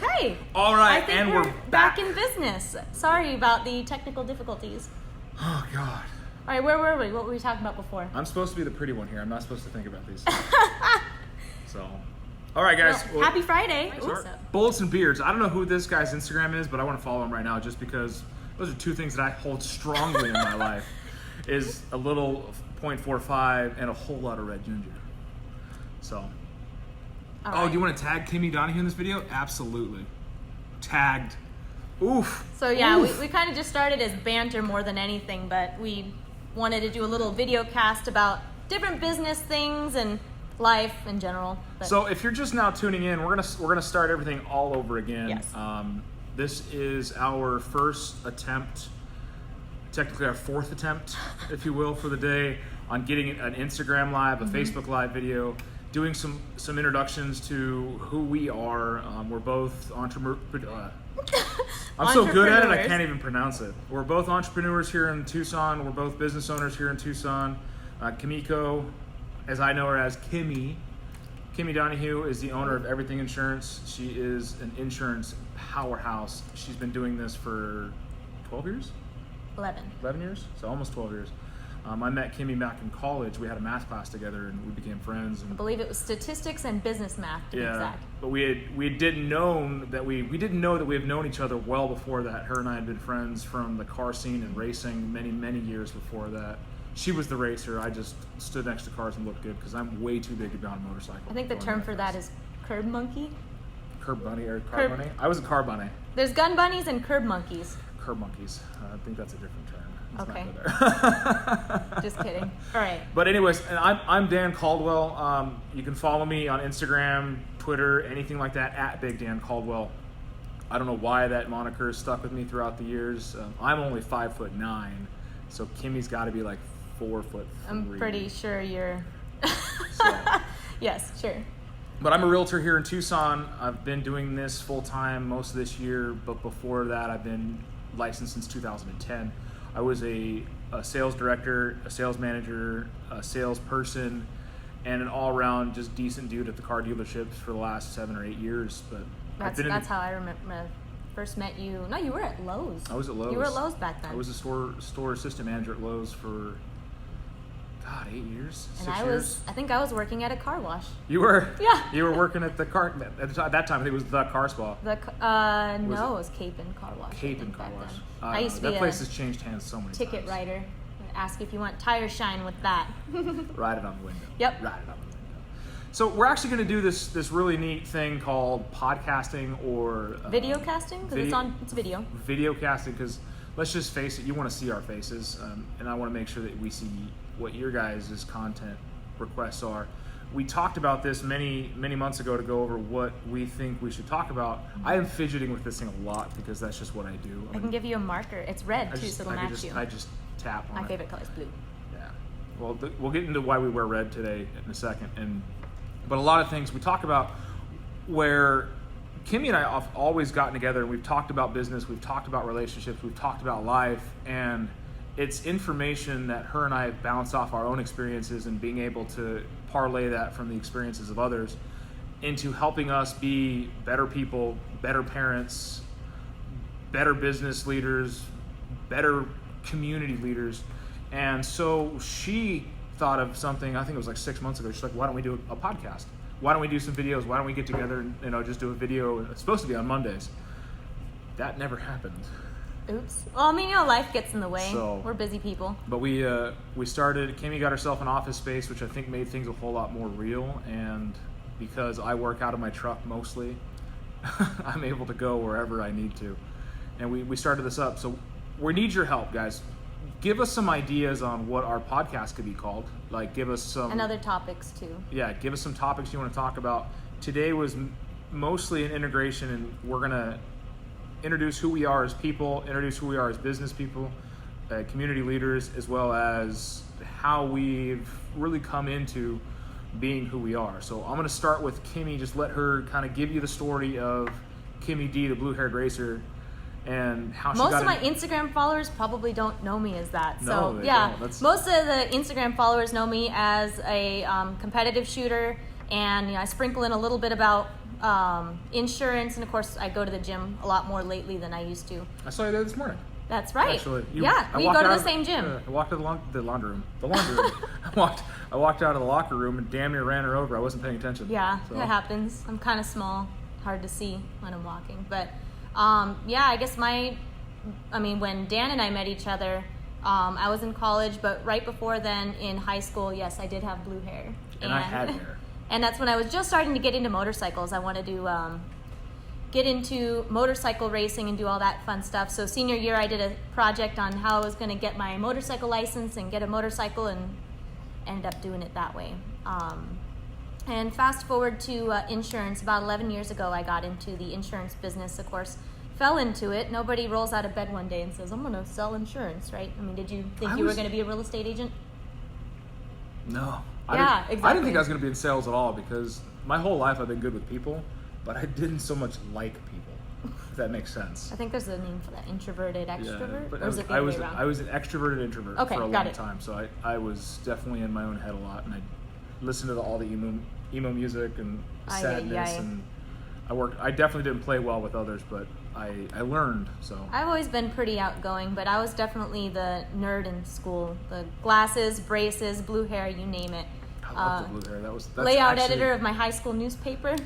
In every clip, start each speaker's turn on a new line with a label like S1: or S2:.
S1: Okay.
S2: All right,
S1: I think
S2: and
S1: we're back in business. Sorry about the technical difficulties.
S2: Oh, God.
S1: All right, where were we? What were we talking about before?
S2: I'm supposed to be the pretty one here. I'm not supposed to think about these things. So, all right, guys.
S1: Well, happy Friday.
S2: Bullets and Beards. I don't know who this guy's Instagram is, but I want to follow him right now just because those are two things that I hold strongly in my life. Is a little 0.45 and a whole lot of red ginger. So.
S1: All
S2: right.
S1: right.
S2: Do you want to tag Kimi Donahue in this video? Absolutely. Tagged. Oof.
S1: So yeah, we kind of just started as banter more than anything, but we wanted to do a little video cast about different business things and life in general. But
S2: So if you're just now tuning in, we're gonna start everything all over again.
S1: Yes.
S2: This is our first attempt, technically our fourth attempt, if you will, for the day on getting an Instagram live, a Facebook live video, doing some introductions to who we are. We're both entrepreneurs. I'm so good at it, I can't even pronounce it. We're both entrepreneurs here in Tucson. We're both business owners here in Tucson. Kimiko, as I know her as Kimi Donahue, is the owner of Everything Insurance. She is an insurance powerhouse. She's been doing this for 12 years? 11 years? So almost 12 years. I met Kimi back in college. We had a math class together and we became friends. And
S1: I believe it was statistics and business math to be exact.
S2: But we didn't know that we have known each other well before that. Her and I had been friends from the car scene and racing many years before that. She was the racer. I just stood next to cars and looked good because I'm way too big to be on a motorcycle.
S1: I think the term for that is curb monkey.
S2: Curb bunny or car bunny? I was a car bunny.
S1: There's gun bunnies and curb monkeys.
S2: Curb monkeys. I think that's a different term. Let's
S1: Okay.
S2: not go there.
S1: Just kidding. All right.
S2: But anyways, I'm Dan Caldwell. You can follow me on Instagram, Twitter, anything like that, at Big Dan Caldwell. I don't know why that moniker has stuck with me throughout the years. I'm only 5'9", so Kimmy's got to be like 4'3".
S1: I'm pretty sure you're...
S2: So.
S1: Yes, sure.
S2: But I'm a realtor here in Tucson. I've been doing this full time most of this year, but before that I've been licensed since 2010. I was a sales director, a sales manager, a salesperson, and an all-around just decent dude at the car dealerships for the last 7 or 8 years. But
S1: that's how I remember first met you. No, you were at Lowe's.
S2: I was at Lowe's.
S1: You were at Lowe's back then.
S2: I was a store assistant manager at Lowe's for 8 years, 6
S1: and
S2: years.
S1: I think I was working at a car wash.
S2: You were?
S1: Yeah.
S2: You were working at the car, at that time I think it was the Car Spa.
S1: No, it was Capon Car Wash.
S2: Capon Car Wash.
S1: I used to be
S2: that place has changed hands so many
S1: ticket
S2: times.
S1: writer. Ask if you want tire shine with that.
S2: Write it on the window.
S1: Yep.
S2: Write it on the window. So we're actually going to do this really neat thing called podcasting or
S1: video casting, because it's video.
S2: Video casting, because let's just face it, you want to see our faces, and I want to make sure that we see what your guys' content requests are. We talked about this many months ago to go over what we think we should talk about. I am fidgeting with this thing a lot because that's just what I do.
S1: I can give you a marker. It's red too, so it'll match you.
S2: I just tap on it.
S1: My favorite color is blue.
S2: Yeah. Well, we'll get into why we wear red today in a second. But a lot of things we talk about where Kimmy and I have always gotten together and we've talked about business, we've talked about relationships, we've talked about life, and it's information that her and I have bounced off our own experiences and being able to parlay that from the experiences of others into helping us be better people, better parents, better business leaders, better community leaders. And so she thought of something, I think it was like 6 months ago. She's like, why don't we do a podcast? Why don't we do some videos? Why don't we get together and just do a video? It's supposed to be on Mondays. That never happened.
S1: Oops. Well, I mean, life gets in the way.
S2: So,
S1: we're busy people.
S2: But we started, Kimmy got herself an office space, which I think made things a whole lot more real. And because I work out of my truck mostly, I'm able to go wherever I need to. And we started this up. So we need your help, guys. Give us some ideas on what our podcast could be called. Like, give us some...
S1: And other topics, too.
S2: Yeah, give us some topics you want to talk about. Today was mostly an integration, and we're going to introduce who we are as people, introduce who we are as business people, community leaders, as well as how we've really come into being who we are. So I'm going to start with Kimmy, just let her kind of give you the story of Kimmy D, the blue-haired racer, and how she got
S1: Most of my Instagram followers probably don't know me as that.
S2: No,
S1: So
S2: they
S1: yeah,
S2: don't.
S1: most of the Instagram followers know me as a competitive shooter, and I sprinkle in a little bit about insurance, and of course, I go to the gym a lot more lately than I used to.
S2: I saw you there this morning.
S1: That's right.
S2: Actually,
S1: we go to the same gym.
S2: I walked to the laundry room. The laundry room. I walked out of the locker room and damn near ran her over. I wasn't paying attention.
S1: Yeah,
S2: so.
S1: It happens. I'm kind of small, hard to see when I'm walking. But I guess when Dan and I met each other, I was in college, but right before then in high school, yes, I did have blue hair.
S2: And I had hair.
S1: And that's when I was just starting to get into motorcycles. I wanted to get into motorcycle racing and do all that fun stuff. So senior year, I did a project on how I was going to get my motorcycle license and get a motorcycle, and ended up doing it that way. And fast forward to insurance. About 11 years ago, I got into the insurance business, of course. Fell into it. Nobody rolls out of bed one day and says, I'm going to sell insurance, right? I mean, did you think you were going to be a real estate agent?
S2: No.
S1: Exactly.
S2: I didn't think I was going to be in sales at all, because my whole life I've been good with people, but I didn't so much like people, if that makes sense.
S1: I think there's a name for that, introverted extrovert?
S2: Yeah, but
S1: or is it the other way around?
S2: I was an extroverted introvert for a long time, so I was definitely in my own head a lot, and I listened to all the emo music and sadness, and I definitely didn't play well with others, but I learned, so. I've
S1: always been pretty outgoing, but I was definitely the nerd in school. The glasses, braces, blue hair, you name it.
S2: I love the blue hair. That's
S1: layout editor of my high school newspaper.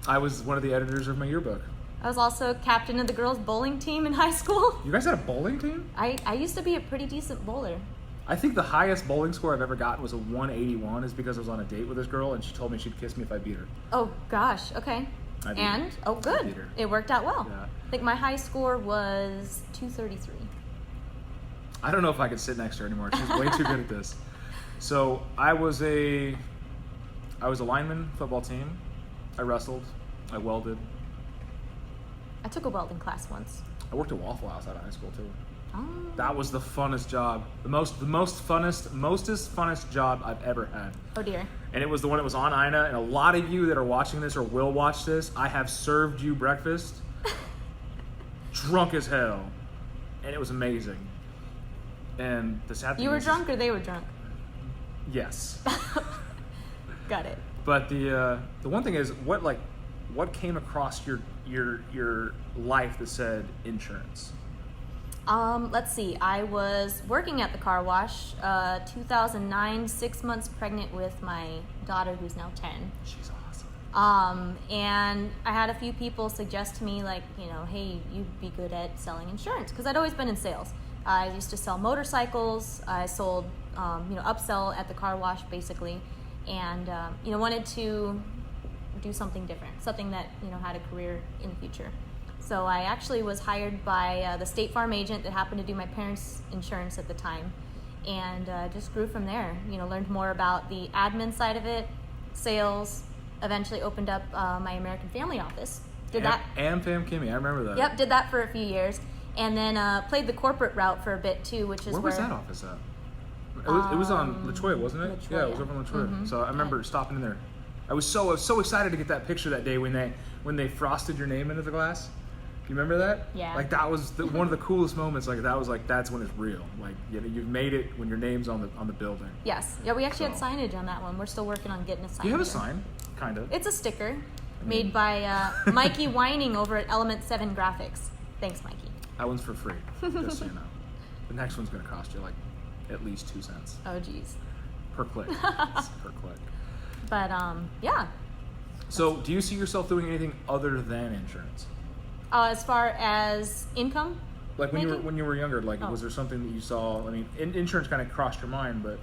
S2: I was one of the editors of my yearbook.
S1: I was also captain of the girls' bowling team in high school.
S2: You guys had a bowling team?
S1: I used to be a pretty decent bowler.
S2: I think the highest bowling score I've ever gotten was a 181, is because I was on a date with this girl, and she told me she'd kiss me if I beat her.
S1: Oh, gosh. Okay. Good. It worked out well.
S2: Yeah.
S1: I think my high score was 233.
S2: I don't know if I could sit next to her anymore. She's way too good at this. So I was a lineman, football team. I wrestled. I welded.
S1: I took a welding class once.
S2: I worked at Waffle House out of high school too.
S1: Oh.
S2: That was the funnest job. The funnest job I've ever had.
S1: Oh dear.
S2: And it was the one that was on Ina, and a lot of you that are watching this or will watch this, I have served you breakfast. Drunk as hell. And it was amazing. And the sad thing
S1: You were
S2: is,
S1: drunk or they were drunk?
S2: Yes.
S1: Got it.
S2: But the one thing is, what came across your life that said insurance?
S1: Let's see. I was working at the car wash, 2009, 6 months pregnant with my daughter, who's now 10.
S2: She's awesome.
S1: And I had a few people suggest to me, hey, you'd be good at selling insurance, because I'd always been in sales. I used to sell motorcycles. I sold, upsell at the car wash, basically, and wanted to do something different, something that had a career in the future. So I actually was hired by the State Farm agent that happened to do my parents' insurance at the time, and just grew from there. Learned more about the admin side of it, sales. Eventually opened up my American Family office.
S2: AmFam Kimi, I remember that.
S1: Yep, did that for a few years, and then played the corporate route for a bit too, which is
S2: where was that office at? It was on La Cholla, wasn't it?
S1: La Cholla.
S2: Yeah, it was over on La Cholla.
S1: Mm-hmm.
S2: So I remember stopping in there. I was so excited to get that picture that day when they frosted your name into the glass. You remember that?
S1: Yeah.
S2: That was one of the coolest moments. That's when it's real. You've made it when your name's on the building.
S1: Yes. Yeah, we actually had signage on that one. We're still working on getting a sign.
S2: Do you have a sign? Kind of.
S1: It's a sticker made by Mikey Whining over at Element 7 Graphics. Thanks, Mikey.
S2: That one's for free, just so you know. The next one's going to cost you at least 2 cents.
S1: Oh, geez.
S2: Per click. It's per click.
S1: But, yeah.
S2: So, do you see yourself doing anything other than insurance?
S1: As far as income?
S2: When you were younger, was there something that you saw? I mean, insurance kind of crossed your mind, but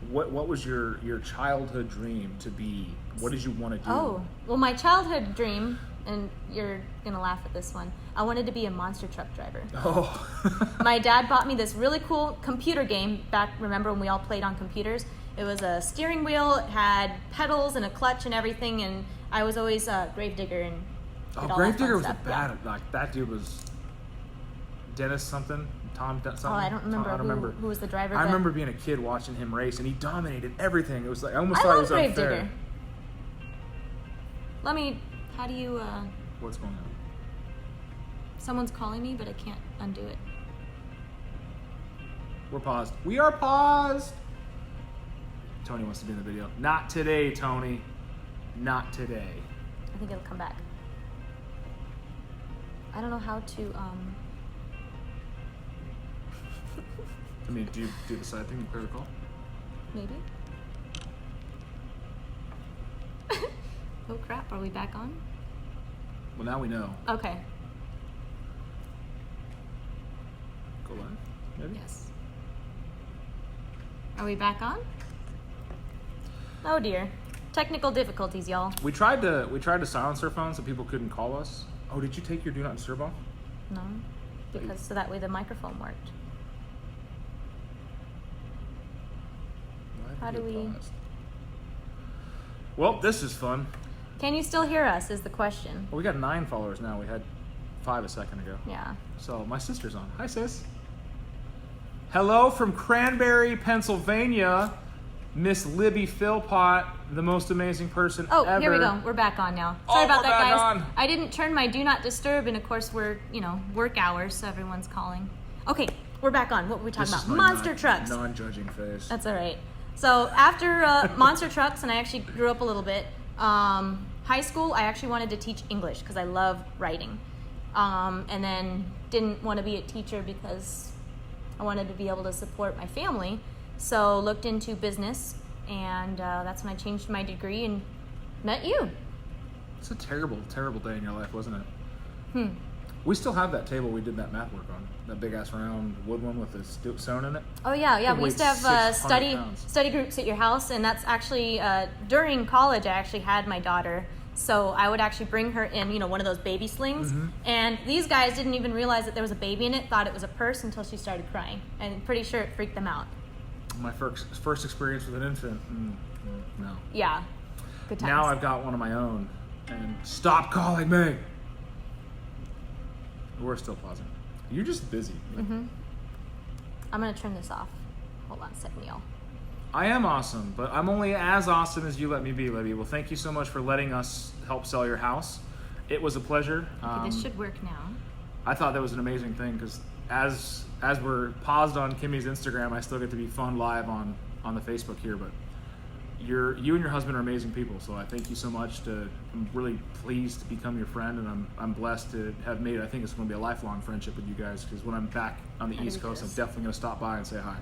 S2: what was your childhood dream to be? What did you want to do?
S1: Oh, well, my childhood dream, and you're gonna laugh at this one, I wanted to be a monster truck driver.
S2: Oh.
S1: My dad bought me this really cool computer game back. Remember when we all played on computers? It was a steering wheel, it had pedals and a clutch and everything, and I was always a Gravedigger and.
S2: Gravedigger was that dude was Dennis something, Tom something.
S1: Oh, I don't remember, who was the driver.
S2: I remember being a kid watching him race, and he dominated everything. It was I almost thought it was unfair.
S1: How do you?
S2: What's going on?
S1: Someone's calling me, but I can't undo it.
S2: We're paused. We are paused. Tony wants to be in the video. Not today, Tony. Not today.
S1: I think it'll come back. I don't know how to.
S2: I mean, do you do the side thing? You clear the call?
S1: Maybe. Oh crap! Are we back on?
S2: Well, now we know.
S1: Okay.
S2: Go live, maybe?
S1: Yes. Are we back on? Oh dear. Technical difficulties, y'all.
S2: We tried to silence our phones so people couldn't call us. Oh, did you take your do not disturb off?
S1: No. Because so that way the microphone worked. How do we...
S2: Well, this is fun.
S1: Can you still hear us is the question.
S2: Well, we got 9 followers now. We had 5 a second ago.
S1: Yeah.
S2: So my sister's on. Hi, sis. Hello from Cranberry, Pennsylvania. Miss Libby Philpott, the most amazing person ever.
S1: Here we go. We're back on now. Sorry about that,
S2: back
S1: guys.
S2: on.
S1: I didn't turn my do not disturb, and of course we're, work hours, so everyone's calling. Okay, we're back on. What were we talking
S2: This is
S1: about?
S2: my
S1: Monster trucks.
S2: Non-judging face.
S1: That's all right. So after monster trucks, and I actually grew up a little bit, high school, I actually wanted to teach English because I love writing. And then didn't want to be a teacher because I wanted to be able to support my family. So looked into business, and that's when I changed my degree and met you.
S2: It's a terrible, terrible day in your life, wasn't it? We still have that table we did that math work on. That big ass round wood one with the stone in it.
S1: Oh yeah. We used to have
S2: 600 pounds.
S1: study groups at your house, and that's actually during college. I actually had my daughter, so I would actually bring her in, one of those baby slings.
S2: Mm-hmm.
S1: And these guys didn't even realize that there was a baby in it. Thought it was a purse until she started crying, and I'm pretty sure it freaked them out.
S2: My first experience with an infant. No.
S1: Yeah, good times.
S2: Now I've got one of my own, and stop calling me. We're still pausing. You're just busy.
S1: I'm gonna turn this off. Hold on a second, y'all.
S2: I am awesome, but I'm only as awesome as you let me be, Libby. Well, thank you so much for letting us help sell your house. It was a pleasure.
S1: Okay, this should work now.
S2: I thought that was an amazing thing because as we're paused on Kimmy's Instagram, I still get to be fun live on the Facebook here. But you and your husband are amazing people, so I thank you so much. I'm really pleased to become your friend, and I'm blessed to have made. I think it's going to be a lifelong friendship with you guys because when I'm back on the East Coast, I'm definitely going to stop by and say hi.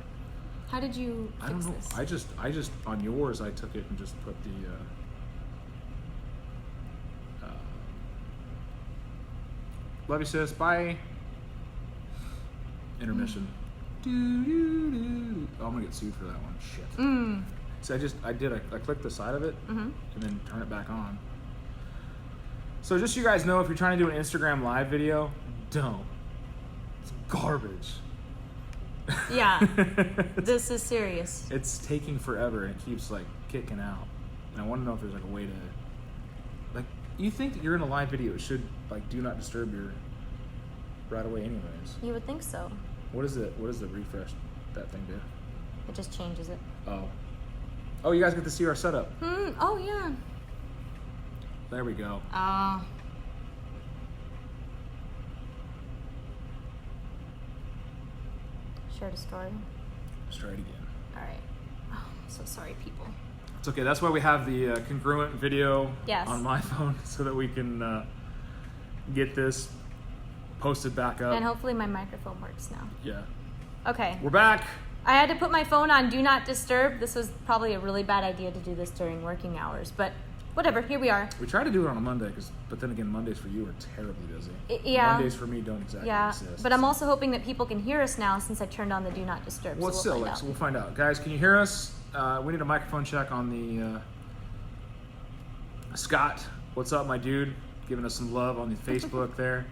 S1: How did you fix
S2: I don't know.
S1: this?
S2: I just on yours, I took it and just put the. Love you, sis. Bye. Intermission. Oh, I'm gonna get sued for that one. Shit. So I clicked the side of it and then turn it back on. So just so you guys know, if you're trying to do an Instagram live video, don't. It's garbage.
S1: Yeah, this is serious.
S2: It's taking forever and it keeps kicking out. And I want to know if there's a way to you think that you're in a live video, it should do not disturb your right away anyways.
S1: You would think so.
S2: What does the refresh that thing do?
S1: It just changes it.
S2: Oh, you guys get to see our setup.
S1: Oh yeah.
S2: There we go.
S1: Share the story.
S2: Let's try it again.
S1: All right. Oh, I'm so sorry, people.
S2: It's okay. That's why we have the congruent video
S1: Yes.
S2: on my phone so that we can get this posted back up.
S1: And hopefully my microphone works now.
S2: Yeah.
S1: Okay.
S2: We're back.
S1: I had to put my phone on Do Not Disturb. This was probably a really bad idea to do this during working hours, but whatever. Here we are.
S2: We try to do it on a Monday, but then again, Mondays for you are terribly busy.
S1: Yeah.
S2: Mondays for me don't exactly exist.
S1: But I'm also hoping that people can hear us now since I turned on the Do Not Disturb.
S2: Well,
S1: so
S2: we'll find out. Guys, can you hear us? We need a microphone check on the Scott. What's up, my dude? Giving us some love on the Facebook there.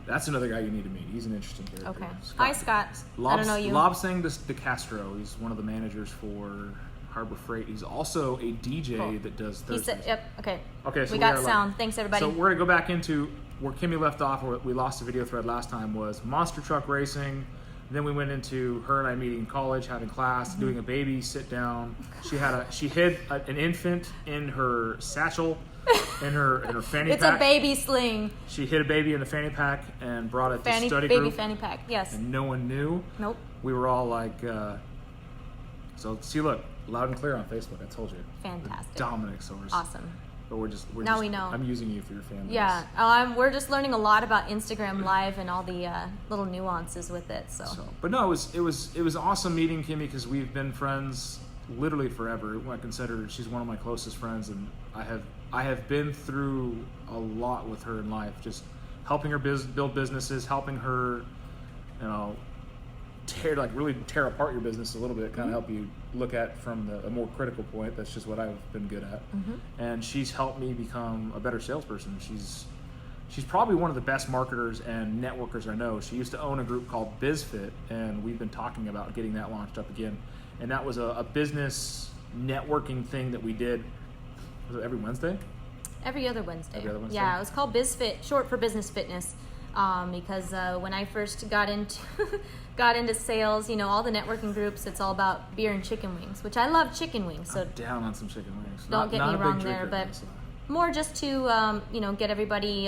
S2: That's another guy you need to meet. He's an interesting character.
S1: Okay. Hi, Scott. I don't know you.
S2: Lobsang de Castro. He's one of the managers for Harbor Freight. He's also a DJ that does Thursdays.
S1: He said, yep, okay.
S2: Okay, so
S1: we got sound. Thanks, everybody.
S2: So we're going to go back into where Kimmy left off, where we lost the video thread last time, was monster truck racing. Then we went into her and I meeting in college, having class, doing a baby sit down. She hid an infant in her satchel, in her fanny pack.
S1: It's a baby sling.
S2: She hid a baby in the fanny pack and brought it to study
S1: baby
S2: group.
S1: fanny pack, yes.
S2: And no one knew.
S1: Nope.
S2: We were all so see, look, loud and clear on Facebook. I told you.
S1: Fantastic.
S2: The Dominic source.
S1: Awesome.
S2: But we're
S1: now
S2: just,
S1: we know.
S2: I'm using you for your fan base.
S1: Yeah, we're just learning a lot about Instagram Live and all the little nuances with it. So.
S2: But no, it was awesome meeting Kimi because we've been friends literally forever. I consider she's one of my closest friends, and I have been through a lot with her in life, just helping her build businesses, helping her, really tear apart your business a little bit, kind of help you look at from a more critical point. That's just what I've been good at. And she's helped me become a better salesperson. She's probably one of the best marketers and networkers I know. She used to own a group called BizFit, and we've been talking about getting that launched up again. And that was a business networking thing that we did. Was it every Wednesday?
S1: Every other Wednesday.
S2: Every other Wednesday?
S1: Yeah, it was called BizFit, short for business fitness. Because when I first got into sales, all the networking groups, it's all about beer and chicken wings, which I love chicken wings. So
S2: I'm down on some chicken wings.
S1: Don't get me wrong there, but more just to get everybody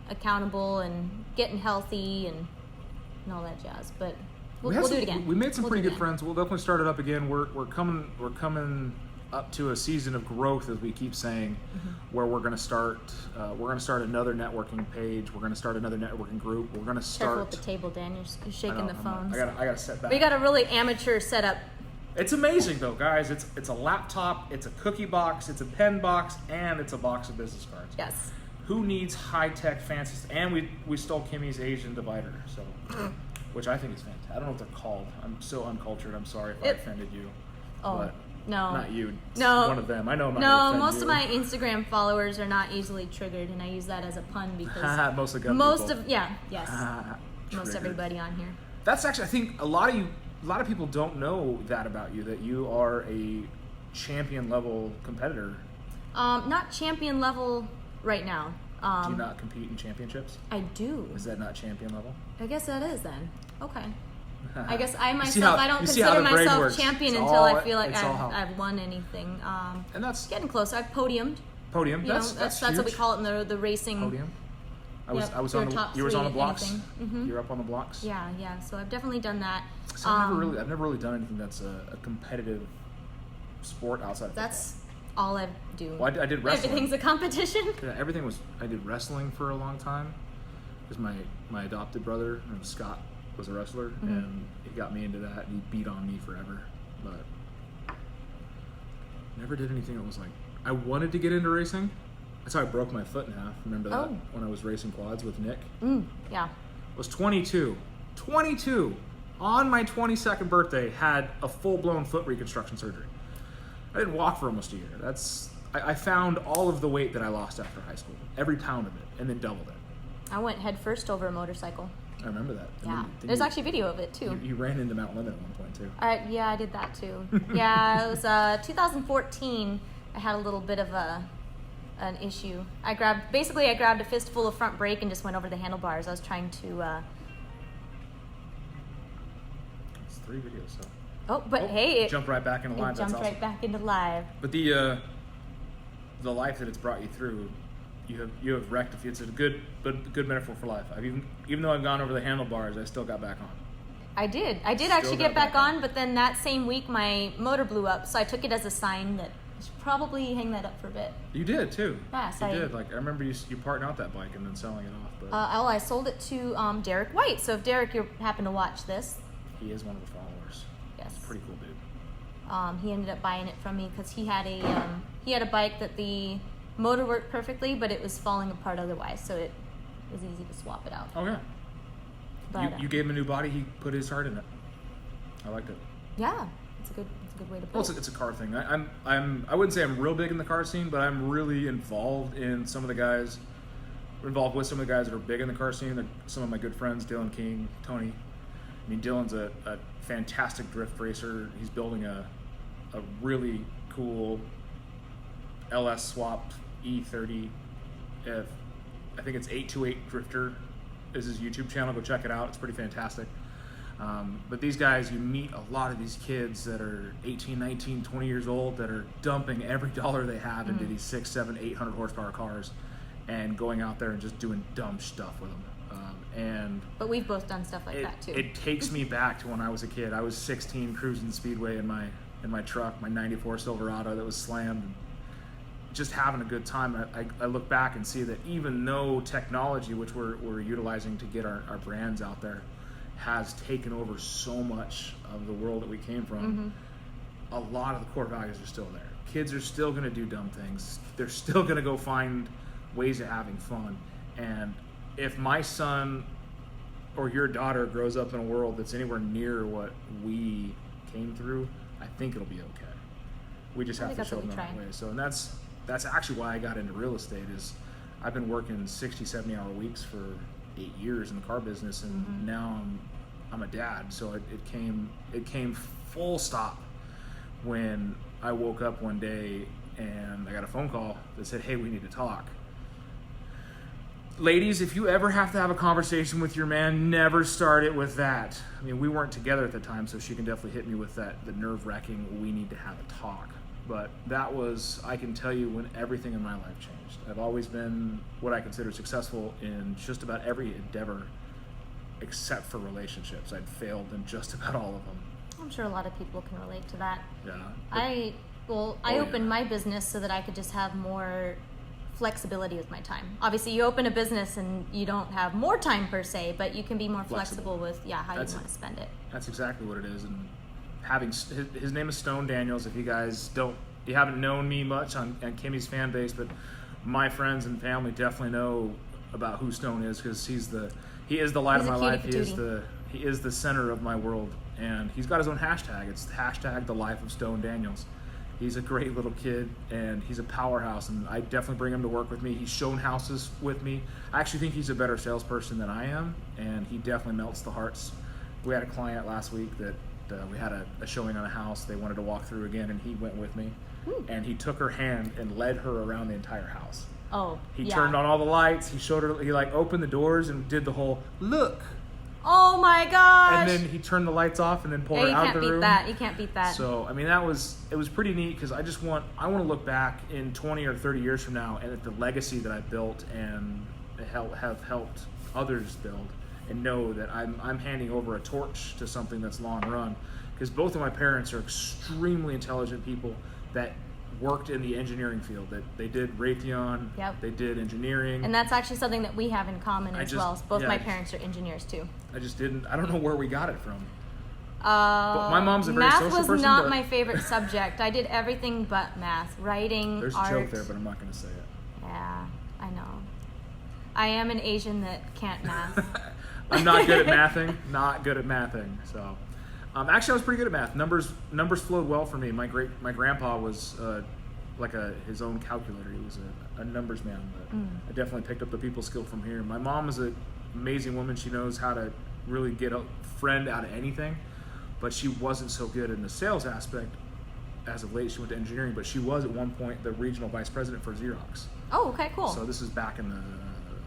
S1: accountable and getting healthy and all that jazz. But we'll do it again.
S2: We made some pretty good friends. We'll definitely start it up again. We're coming up to a season of growth, as we keep saying, where we're going to start another networking page. We're going to start another networking group. We're going to start.
S1: Careful at the table, Dan. You're shaking the phones.
S2: I gotta set back.
S1: We got a really amateur setup.
S2: It's amazing though, guys. It's a laptop, it's a cookie box, it's a pen box, and it's a box of business cards.
S1: Yes.
S2: Who needs high tech, fancy? And we stole Kimi's Asian divider, so which I think is fantastic. I don't know what they're called. I'm so uncultured. I'm sorry if I offended you.
S1: Oh.
S2: But
S1: no.
S2: Not you.
S1: No.
S2: One of them. I know I'm not gonna offend
S1: most
S2: you.
S1: of my Instagram followers are not easily triggered, and I use that as a pun because
S2: most
S1: everybody on here.
S2: That's actually, I think a lot of people don't know that about you, that you are a champion level competitor.
S1: Not champion level right now.
S2: Do you not compete in championships?
S1: I do.
S2: Is that not champion level?
S1: I guess that is then. Okay. I guess I don't consider myself champion until I feel like I've won anything.
S2: And that's
S1: getting close. I've podiumed.
S2: Podium. That's
S1: what we call it in the racing.
S2: Podium. I was on the blocks. You're up on the blocks.
S1: Yeah. So I've definitely done that.
S2: So I've never really done anything that's a competitive sport outside of football.
S1: That's all I do.
S2: Well, I did wrestling.
S1: Everything's a competition.
S2: Yeah, everything was. I did wrestling for a long time because my adopted brother, Scott, was a wrestler, and he got me into that, and he beat on me forever. But never did anything that was like. I wanted to get into racing. That's how I broke my foot in half. Remember that when I was racing quads with Nick?
S1: Yeah.
S2: I was 22. 22. On my 22nd birthday, had a full-blown foot reconstruction surgery. I didn't walk for almost a year. I found all of the weight that I lost after high school, every pound of it, and then doubled it.
S1: I went head first over a motorcycle.
S2: I remember that.
S1: Yeah. There's actually video of it, too.
S2: You ran into Mount Lemon at one point, too.
S1: Yeah, I did that, too. Yeah, it was 2014. I had a little bit of an issue. I grabbed a fistful of front brake and just went over the handlebars. I was trying to...
S2: It's 3 videos, so...
S1: Hey...
S2: Jump right back into live.
S1: It jumped right back into live.
S2: But the life that it's brought you through, you have rectified. It's a good metaphor for life. Even though I've gone over the handlebars, I still got back on.
S1: I did actually get back on, but then that same week my motor blew up, so I took it as a sign that I should probably hang that up for a bit.
S2: You did too.
S1: Yes,
S2: you did. Like I remember you parting out that bike and then selling it off. But
S1: I sold it to Derek White. So if Derek, you happen to watch this,
S2: he is one of the followers.
S1: Yes,
S2: he's a pretty cool dude.
S1: He ended up buying it from me because he had a bike that the motor worked perfectly, but it was falling apart otherwise, so it was easy to swap it out.
S2: Oh yeah. But, you gave him a new body. He put his heart in it. I liked it.
S1: Yeah, it's a good way to put it.
S2: Well, it's a car thing. I wouldn't say I'm real big in the car scene, but I'm really involved in some of the guys. We're involved with some of the guys that are big in the car scene. They're some of my good friends, Dylan King, Tony. I mean, Dylan's a fantastic drift racer. He's building a really cool LS swapped E30. I think it's 828 Drifter is his YouTube channel. Go check it out. It's pretty fantastic. But these guys, you meet a lot of these kids that are 18, 19, 20 years old that are dumping every dollar they have into these 6, 7, 800 horsepower cars and going out there and just doing dumb stuff with them.
S1: But we've both done stuff like that too.
S2: It takes me back to when I was a kid. I was 16 cruising Speedway in my truck, my 94 Silverado that was slammed. just having a good time. I look back and see that even though technology, which we're utilizing to get our brands out there, has taken over so much of the world that we came from, a lot of the core values are still there. Kids are still going to do dumb things. They're still going to go find ways of having fun. And if my son or your daughter grows up in a world that's anywhere near what we came through, I think it'll be okay. We just have to show them the right way. So, and that's actually why I got into real estate. Is I've been working 60, 70-hour weeks for 8 years in the car business, and now I'm a dad. So it came full stop when I woke up one day and I got a phone call that said, "Hey, we need to talk." Ladies, if you ever have to have a conversation with your man, never start it with that. I mean, we weren't together at the time, so she can definitely hit me with the nerve-wracking, we need to have a talk. But that was, I can tell you, when everything in my life changed. I've always been what I consider successful in just about every endeavor except for relationships. I'd failed in just about all of them.
S1: I'm sure a lot of people can relate to that.
S2: Yeah.
S1: I opened my business so that I could just have more flexibility with my time. Obviously, you open a business and you don't have more time per se, but you can be more flexible with how you want to spend it.
S2: That's exactly what it is. And having his name is Stone Daniels. If you guys you haven't known me much on Kimi's fan base, but my friends and family definitely know about who Stone is, because he is the light of my life. He is the center of my world, and he's got his own hashtag. It's hashtag the life of Stone Daniels. He's a great little kid, and he's a powerhouse, and I definitely bring him to work with me. He's shown houses with me. I actually think he's a better salesperson than I am, and he definitely melts the hearts. We had a client last week that we had a showing on a house. They wanted to walk through again, and he went with me, and he took her hand and led her around the entire house.
S1: Oh,
S2: He turned on all the lights. He showed her. He opened the doors and did the whole look.
S1: Oh my gosh!
S2: And then he turned the lights off and then pulled her out of the room.
S1: You can't beat that.
S2: So I mean, it was pretty neat, because I want to look back in 20 or 30 years from now and at the legacy that I built and have helped others build, and know that I'm handing over a torch to something that's long run. Because both of my parents are extremely intelligent people that worked in the engineering field. That they did Raytheon, they did engineering.
S1: And that's actually something that we have in common as well. Both my parents are engineers too.
S2: I don't know where we got it from. But my mom's a very social person.
S1: Math was not my favorite subject. I did everything but math. Writing,
S2: There's
S1: art.
S2: a joke there, but I'm not going to say it.
S1: Yeah, I know. I am an Asian that can't math.
S2: I'm not good at mathing. So, actually, I was pretty good at math. Numbers flowed well for me. My grandpa was his own calculator. He was a numbers man. But I definitely picked up the people skill from here. My mom is an amazing woman. She knows how to really get a friend out of anything. But she wasn't so good in the sales aspect. As of late, she went to engineering, but she was at one point the regional vice president for Xerox.
S1: Oh, okay, cool.
S2: So this is back in the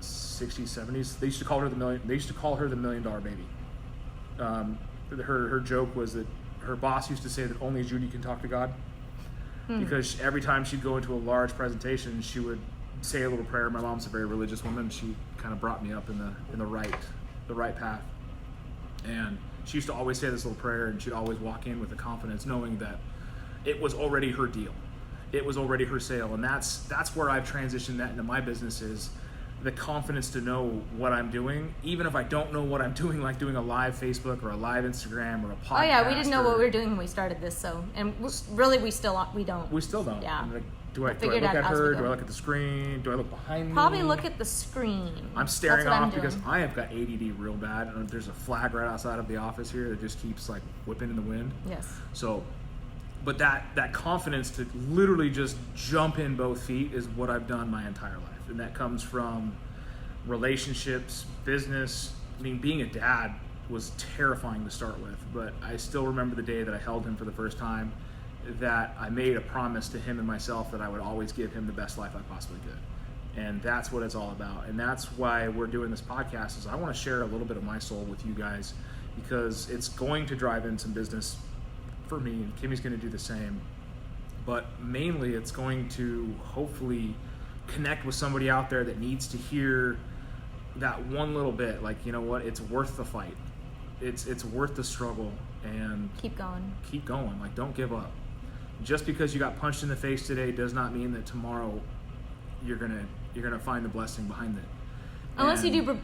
S2: 60s, 70s. They used to call her the $1 million baby. Her joke was that her boss used to say that only Judy can talk to God, because every time she'd go into a large presentation, she would say a little prayer. My mom's a very religious woman. She kind of brought me up in the right path, and she used to always say this little prayer, and she'd always walk in with the confidence, knowing that it was already her deal, it was already her sale. And that's where I've transitioned that into my business, is the confidence to know what I'm doing, even if I don't know what I'm doing, like doing a live Facebook or a live Instagram or a podcast.
S1: Oh yeah, we didn't know what we were doing when we started this, we don't.
S2: We still don't.
S1: Yeah.
S2: Do I look at her? Do I look at the screen? Do I look behind me?
S1: Probably look at the screen.
S2: I'm staring off because I have got ADD real bad, and there's a flag right outside of the office here that just keeps like whipping in the wind.
S1: Yes.
S2: So, but that confidence to literally just jump in both feet is what I've done my entire life, and that comes from relationships, business. I mean, being a dad was terrifying to start with, but I still remember the day that I held him for the first time, that I made a promise to him and myself that I would always give him the best life I possibly could. And that's what it's all about. And that's why we're doing this podcast, is I want to share a little bit of my soul with you guys, because it's going to drive in some business for me, and Kimi's going to do the same. But mainly it's going to hopefully connect with somebody out there that needs to hear that one little bit, like, you know what, it's worth the fight. It's worth the struggle, and
S1: keep going.
S2: Like, don't give up. just because you got punched in the face today does not mean that tomorrow you're gonna find the blessing behind it.
S1: Unless you do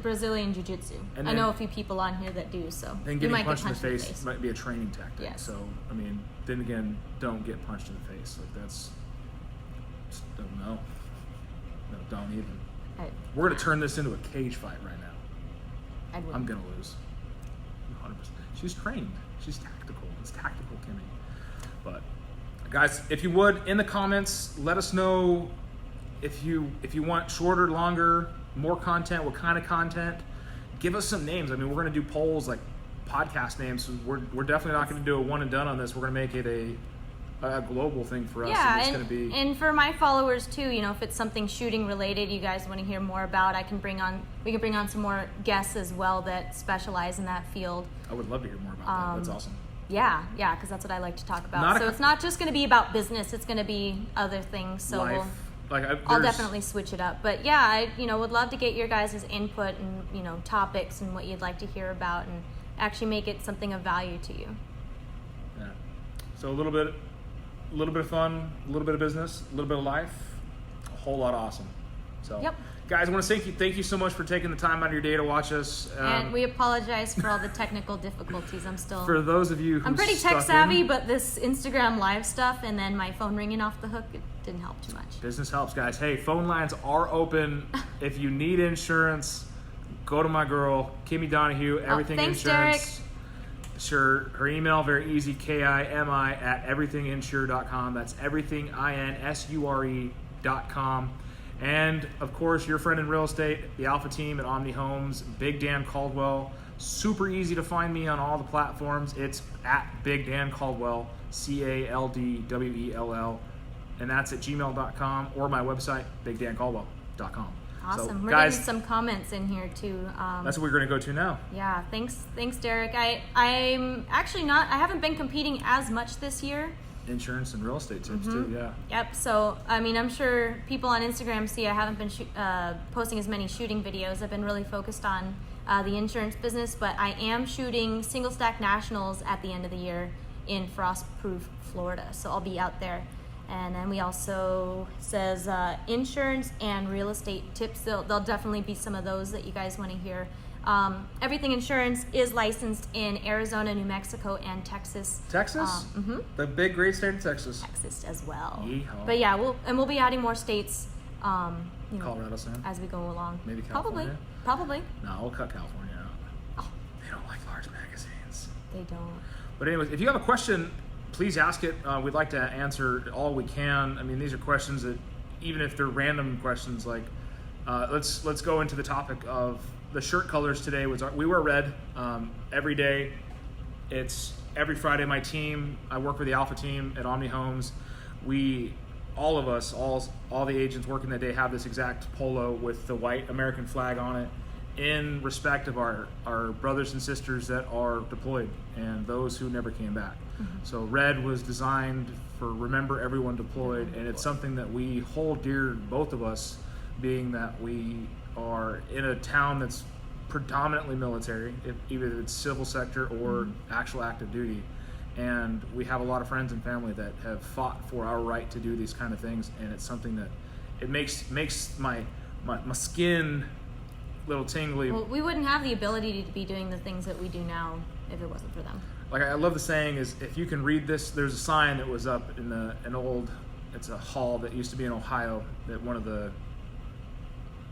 S1: Brazilian Jiu-Jitsu. I know a few people on here that do, so
S2: then
S1: you might
S2: getting
S1: get
S2: punched in the face might be a training tactic.
S1: Yes.
S2: So, I mean, then again, don't get punched in the face. Like, that's, no, don't even. We're going to turn this into a cage fight right now. I'm going to lose. 100%. She's trained. She's tactical. It's tactical, Kimi. But, guys, if you would, in the comments, let us know if you want shorter, longer, more content, what kind of content. Give us some names. I mean, we're going to do polls like podcast names. So we're definitely not going to do a one and done on this. We're going to make it a global thing for us.
S1: Yeah,
S2: and it's going to be.
S1: And for my followers too, if it's something shooting related, you guys want to hear more about, we can bring on some more guests as well that specialize in that field.
S2: I would love to hear more about that. That's awesome.
S1: Yeah, because that's what I like to talk about. So it's not just going to be about business; it's going to be other things. So
S2: life.
S1: I'll definitely switch it up. But yeah, I would love to get your guys' input and topics and what you'd like to hear about, and actually make it something of value to you.
S2: Yeah. So a little bit of fun, a little bit of business, a little bit of life, a whole lot of awesome. So
S1: yep.
S2: Guys, I want to thank you so much for taking the time out of your day to watch us.
S1: And we apologize for all the technical difficulties.
S2: For those of you who
S1: I'm pretty tech savvy, but this Instagram live stuff and then my phone ringing off the hook, it didn't help too much.
S2: Business helps, guys. Hey, phone lines are open. If you need insurance, go to my girl, Kimi Donahue, Everything
S1: thanks,
S2: Insurance.
S1: Derek.
S2: Sure, her email, very easy, KIMI@everythinginsure.com. That's everythinginsure.com. And, of course, your friend in real estate, the Alpha team at OMNI Homes, Big Dan Caldwell. Super easy to find me on all the platforms. It's at Big Dan Caldwell, CALDWELL. And that's at gmail.com or my website, bigdancaldwell.com.
S1: Awesome.
S2: So,
S1: we're
S2: guys,
S1: getting some comments in here, too.
S2: That's what we're going to go to now.
S1: Yeah, thanks, Derek. I'm actually I haven't been competing as much this year.
S2: Insurance and real estate tips too, yeah.
S1: Yep. So, I mean, I'm sure people on Instagram see I haven't been posting as many shooting videos. I've been really focused on the insurance business, but I am shooting single stack nationals at the end of the year in Frostproof, Florida. So I'll be out there. And then we also says insurance and real estate tips. There'll definitely be some of those that you guys want to hear. Everything Insurance is licensed in Arizona, New Mexico, and Texas.
S2: Texas? The big great state of Texas.
S1: Texas as well.
S2: Yeehaw.
S1: But yeah, we'll be adding more states.
S2: Colorado soon.
S1: As we go along.
S2: Maybe California.
S1: Probably.
S2: No, we'll cut California out. Oh. They don't like large magazines.
S1: They don't.
S2: But anyways, if you have a question, please ask it. We'd like to answer all we can. I mean, these are questions that, even if they're random questions, like let's go into the topic of the shirt colors today. We wear red every day. It's every Friday. My team, I work with the Alpha team at OMNI Homes. All of us, all the agents working that day, have this exact polo with the white American flag on it, in respect of our brothers and sisters that are deployed and those who never came back. So red was designed for remember everyone deployed, and it's something that we hold dear, both of us, being that we are in a town that's predominantly military, either it's civil sector or actual active duty. And we have a lot of friends and family that have fought for our right to do these kind of things, and it's something that it makes my skin a little tingly.
S1: Well, we wouldn't have the ability to be doing the things that we do now if it wasn't for them.
S2: Like, I love the saying is, if you can read this, there's a sign that was up in it's a hall that used to be in Ohio, that one of the,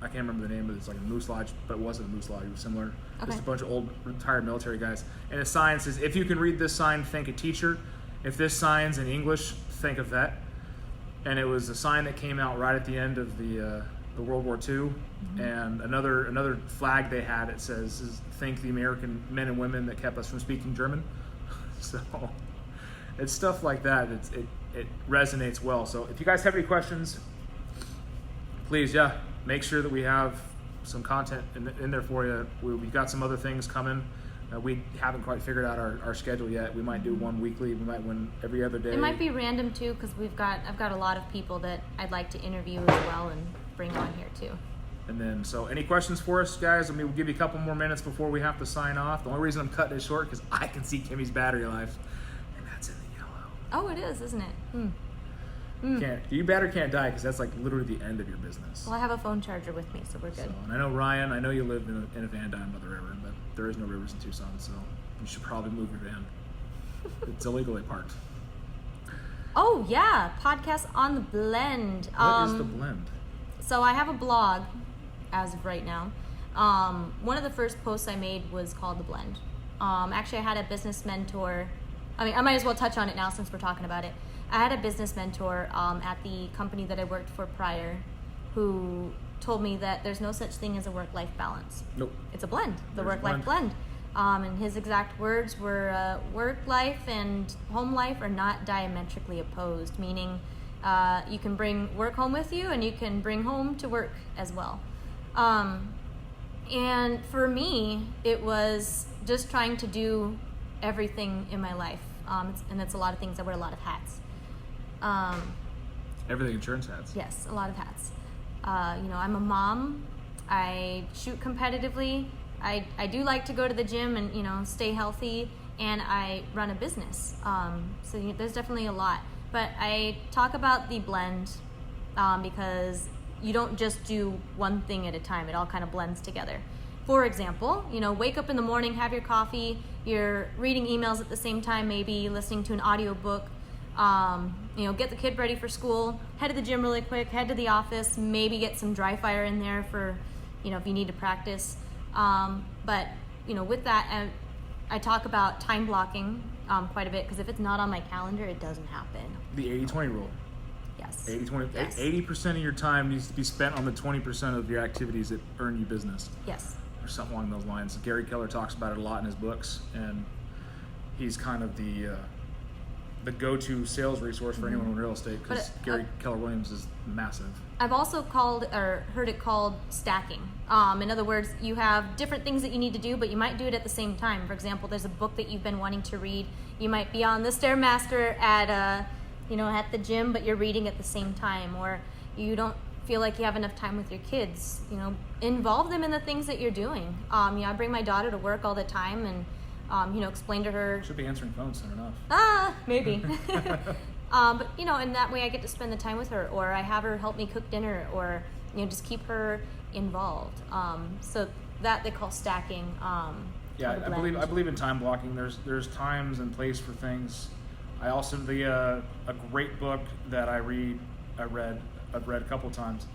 S2: I can't remember the name, but it's like a Moose Lodge, but it wasn't a Moose Lodge, it was similar.
S1: Okay.
S2: Just a bunch of old retired military guys. And the sign says, if you can read this sign, thank a teacher. If this sign's in English, thank a vet. And it was a sign that came out right at the end of the World War II. And another flag they had, it says, is thank the American men and women that kept us from speaking German. So it's stuff like that. It resonates well. So if you guys have any questions, please, make sure that we have some content in there for you. We've got some other things coming. We haven't quite figured out our schedule yet. We might do one weekly. We might win every other day.
S1: It might be random too, because I've got a lot of people that I'd like to interview as well and bring on here too.
S2: And then, so any questions for us, guys? I mean, we'll give you a couple more minutes before we have to sign off. The only reason I'm cutting it short because I can see Kimi's battery life, and that's in the yellow.
S1: Oh, it is, isn't it?
S2: You better can't die, because that's like literally the end of your business.
S1: Well, I have a phone charger with me, so we're good.
S2: So, and I know Ryan, I know you live in a van down by the river, but there is no rivers in Tucson, so you should probably move your van. It's illegally parked.
S1: Oh yeah, podcast on the blend.
S2: What is the blend?
S1: So I have a blog as of right now. One of the first posts I made was called The Blend. Actually, I had a business mentor. I mean, I might as well touch on it now since we're talking about it. I had a business mentor at the company that I worked for prior who told me that there's no such thing as a work-life balance.
S2: Nope.
S1: It's a blend, the
S2: There's
S1: work-life blend. And his exact words were work life and home life are not diametrically opposed, meaning you can bring work home with you and you can bring home to work as well. And for me, it was just trying to do everything in my life. And it's a lot of things. I wear a lot of hats.
S2: Everything insurance hats.
S1: Yes, a lot of hats. I'm a mom. I shoot competitively. I do like to go to the gym and, stay healthy, and I run a business. So there's definitely a lot. But I talk about the blend because you don't just do one thing at a time. It all kind of blends together. For example, wake up in the morning, have your coffee, you're reading emails at the same time, maybe listening to an audiobook, get the kid ready for school, head to the gym really quick, head to the office, maybe get some dry fire in there for, if you need to practice. But with that, I talk about time blocking quite a bit, because if it's not on my calendar, it doesn't happen.
S2: The 80-20 rule.
S1: Yes.
S2: 80-20.
S1: Yes.
S2: 80% of your time needs to be spent on the 20% of your activities that earn you business.
S1: Yes.
S2: Or something along those lines. Gary Keller talks about it a lot in his books, and he's kind of the go-to sales resource for anyone in real estate, because Gary Keller Williams is massive.
S1: I've also heard it called stacking. In other words, you have different things that you need to do, but you might do it at the same time. For example, there's a book that you've been wanting to read. You might be on the Stairmaster at the gym, but you're reading at the same time, or you don't feel like you have enough time with your kids. Involve them in the things that you're doing. I bring my daughter to work all the time, and explain to her.
S2: Should be answering phones soon enough.
S1: Maybe. But in that way I get to spend the time with her, or I have her help me cook dinner, or just keep her involved. So that they call stacking.
S2: Yeah, I believe in time blocking. There's times and place for things. I also a great book that I've read a couple times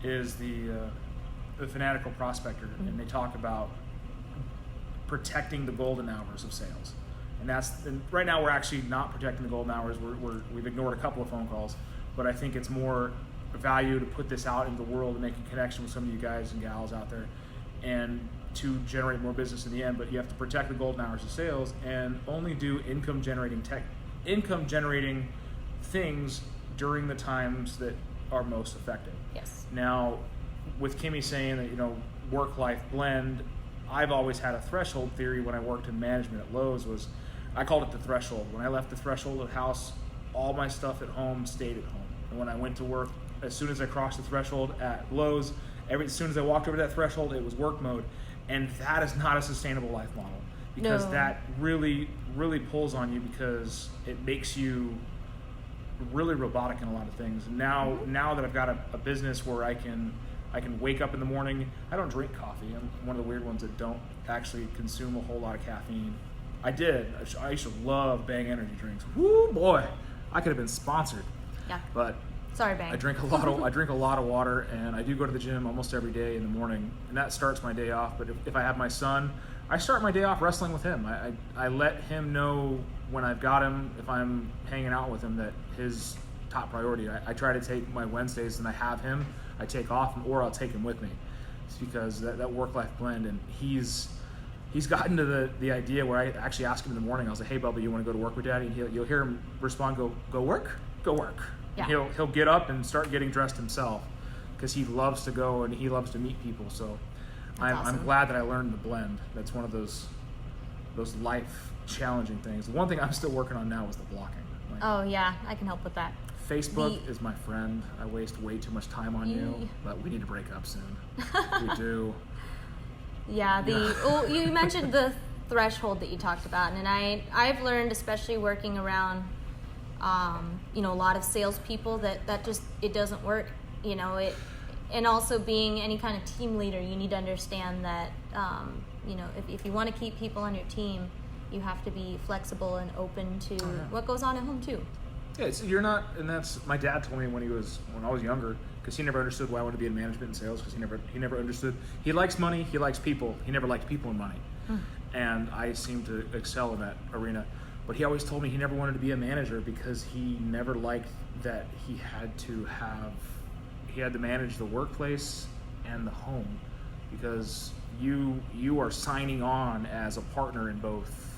S2: is the Fanatical Prospector, and they talk about protecting the golden hours of sales. And right now we're actually not protecting the golden hours. We've ignored a couple of phone calls, but I think it's more value to put this out into the world and make a connection with some of you guys and gals out there, and to generate more business in the end. But you have to protect the golden hours of sales and only do income generating things during the times that are most effective.
S1: Yes.
S2: Now, with Kimi saying that work-life blend, I've always had a threshold theory when I worked in management at Lowe's. I called it the threshold. When I left the threshold of the house, all my stuff at home stayed at home. And when I went to work, as soon as I crossed the threshold at Lowe's, as soon as I walked over that threshold, it was work mode. And that is not a sustainable life model, because that really, really pulls on you, because it makes you really robotic in a lot of things. And now that I've got a business where I can wake up in the morning. I don't drink coffee. I'm one of the weird ones that don't actually consume a whole lot of caffeine. I used to love Bang energy drinks. Woo boy, I could have been sponsored.
S1: Yeah.
S2: But
S1: sorry, Bang.
S2: I drink a lot of water, and I do go to the gym almost every day in the morning, and that starts my day off. But if I have my son, I start my day off wrestling with him. I let him know when I've got him, if I'm hanging out with him, that his top priority. I try to take my Wednesdays, and I have him. I take off, or I'll take him with me. It's because that work-life blend, and he's gotten to the idea where I actually ask him in the morning. I was like, "Hey, Bubba, you want to go to work with Daddy?" And you'll hear him respond, "Go work, go work."
S1: Yeah.
S2: And he'll get up and start getting dressed himself, because he loves to go and he loves to meet people. So I'm glad that I learned the blend. That's one of those life challenging things. The one thing I'm still working on now is the blocking.
S1: Oh yeah, I can help with that.
S2: Facebook is my friend. I waste way too much time on you, but we need to break up soon. We do.
S1: Yeah, you mentioned the threshold that you talked about, and I've learned, especially working around You know, a lot of salespeople that just, it doesn't work. You know, and also being any kind of team leader, you need to understand that, you know, if you want to keep people on your team, you have to be flexible and open to what goes on at home too.
S2: Yeah, you're not, and that's, my dad told me when I was younger, because he never understood why I wanted to be in management and sales, because he never understood. He likes money, he likes people. He never liked people and money. And I seem to excel in that arena. But he always told me he never wanted to be a manager because he never liked that he had to manage the workplace and the home, because you are signing on as a partner in both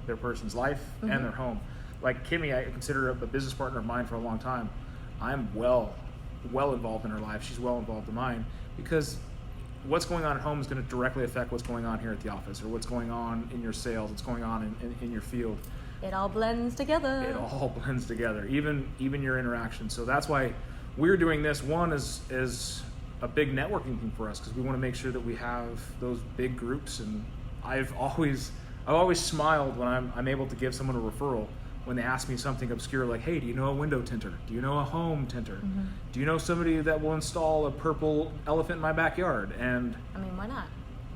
S2: their person's life and their home. Like Kimi, I consider her a business partner of mine for a long time. I'm well involved in her life. She's well involved in mine, because what's going on at home is going to directly affect what's going on here at the office, or what's going on in your sales, what's going on in your field.
S1: It all blends together.
S2: It all blends together, even your interactions. So that's why we're doing this. One is a big networking thing for us, because we want to make sure that we have those big groups. And I've always smiled when I'm able to give someone a referral when they ask me something obscure, like, hey, do you know a window tinter? Do you know a home tinter? Do you know somebody that will install a purple elephant in my backyard? And
S1: I mean, why not?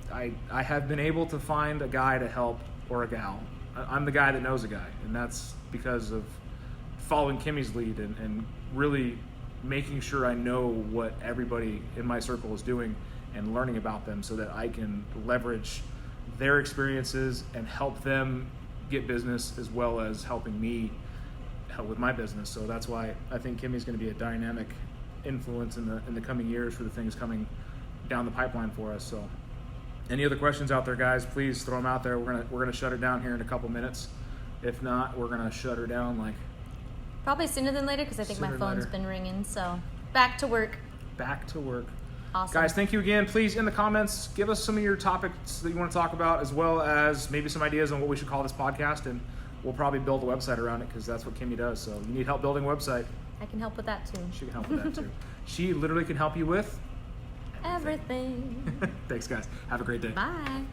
S2: I have been able to find a guy to help, or a gal. I'm the guy that knows a guy, and that's because of following Kimi's lead and really making sure I know what everybody in my circle is doing and learning about them, so that I can leverage their experiences and help them get business, as well as helping me help with my business. So that's why I think Kimi's going to be a dynamic influence in the coming years for the things coming down the pipeline for us. So any other questions out there, guys, please throw them out there. We're gonna shut her down here in a couple minutes. If not, we're gonna shut her down like
S1: probably sooner than later, because I think my phone's been ringing. So back to work. Awesome.
S2: Guys, thank you again. Please, in the comments, give us some of your topics that you want to talk about, as well as maybe some ideas on what we should call this podcast, and we'll probably build a website around it, because that's what Kimi does. So you need help building a website,
S1: I can help with that too.
S2: she can help with that too. She literally can help you with
S1: everything.
S2: Thanks, guys. Have a great day.
S1: Bye.